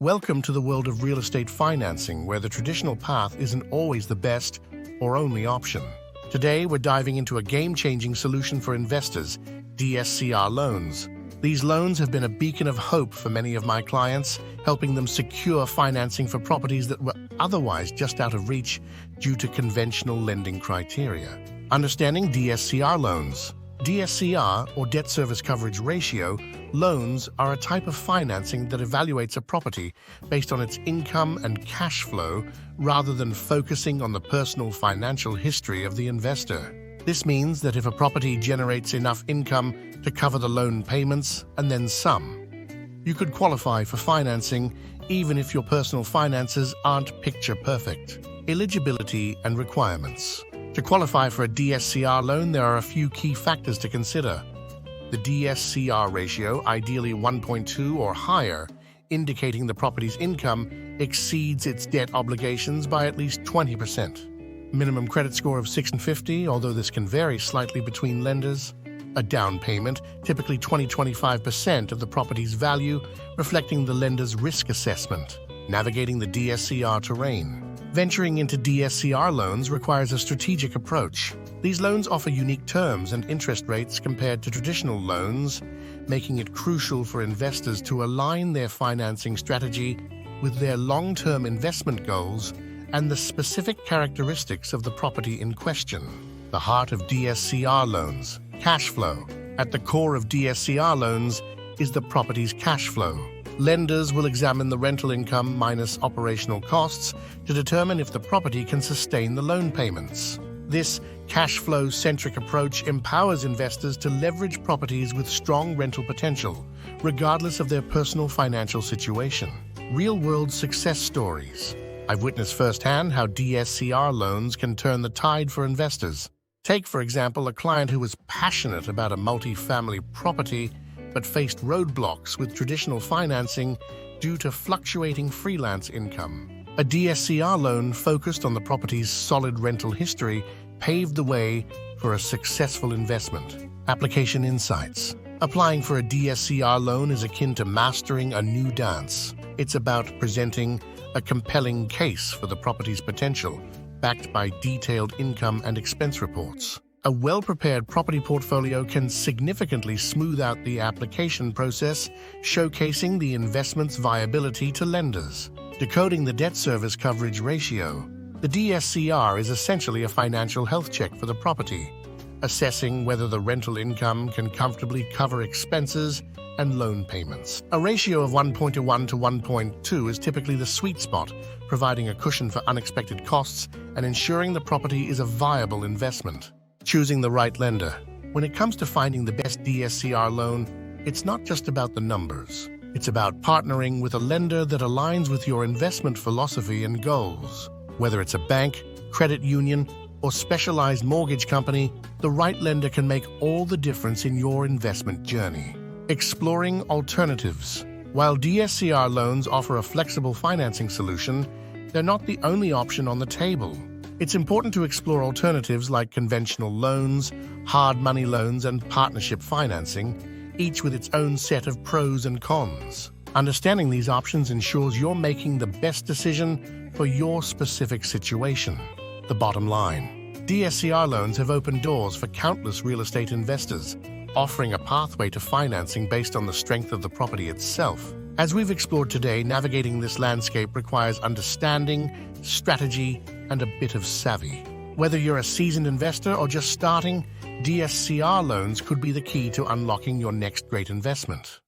Welcome to the world of real estate financing, where the traditional path isn't always the best or only option. Today, we're diving into a game-changing solution for investors, DSCR loans. These loans have been a beacon of hope for many of my clients, helping them secure financing for properties that were otherwise just out of reach due to conventional lending criteria. Understanding DSCR loans. DSCR, or debt service coverage ratio, loans are a type of financing that evaluates a property based on its income and cash flow rather than focusing on the personal financial history of the investor. This means that if a property generates enough income to cover the loan payments and then some, you could qualify for financing even if your personal finances aren't picture perfect. Eligibility and requirements. To qualify for a DSCR loan, there are a few key factors to consider. The DSCR ratio, ideally 1.2 or higher, indicating the property's income exceeds its debt obligations by at least 20%. Minimum credit score of 650, although this can vary slightly between lenders. A down payment, typically 20-25% of the property's value, reflecting the lender's risk assessment. Navigating the DSCR terrain. Venturing into DSCR loans requires a strategic approach. These loans offer unique terms and interest rates compared to traditional loans, making it crucial for investors to align their financing strategy with their long-term investment goals and the specific characteristics of the property in question. The heart of DSCR loans, cash flow. At the core of DSCR loans is the property's cash flow. Lenders will examine the rental income minus operational costs to determine if the property can sustain the loan payments. This cash flow-centric approach empowers investors to leverage properties with strong rental potential, regardless of their personal financial situation. Real-world success stories. I've witnessed firsthand how DSCR loans can turn the tide for investors. Take, for example, a client who was passionate about a multi-family property but faced roadblocks with traditional financing due to fluctuating freelance income. A DSCR loan focused on the property's solid rental history paved the way for a successful investment. Application insights. Applying for a DSCR loan is akin to mastering a new dance. It's about presenting a compelling case for the property's potential, backed by detailed income and expense reports. A well-prepared property portfolio can significantly smooth out the application process, showcasing the investment's viability to lenders. Decoding the debt service coverage ratio. The DSCR is essentially a financial health check for the property, assessing whether the rental income can comfortably cover expenses and loan payments. A ratio of 1.1 to 1.2 is typically the sweet spot, providing a cushion for unexpected costs and ensuring the property is a viable investment. Choosing the right lender. When it comes to finding the best DSCR loan, it's not just about the numbers. It's about partnering with a lender that aligns with your investment philosophy and goals. Whether it's a bank, credit union, or specialized mortgage company, the right lender can make all the difference in your investment journey. Exploring alternatives. While DSCR loans offer a flexible financing solution, they're not the only option on the table. It's important to explore alternatives like conventional loans, hard money loans, and partnership financing, each with its own set of pros and cons. Understanding these options ensures you're making the best decision for your specific situation. The bottom line. DSCR loans have opened doors for countless real estate investors, offering a pathway to financing based on the strength of the property itself. As we've explored today, navigating this landscape requires understanding, strategy, and a bit of savvy. Whether you're a seasoned investor or just starting, DSCR loans could be the key to unlocking your next great investment.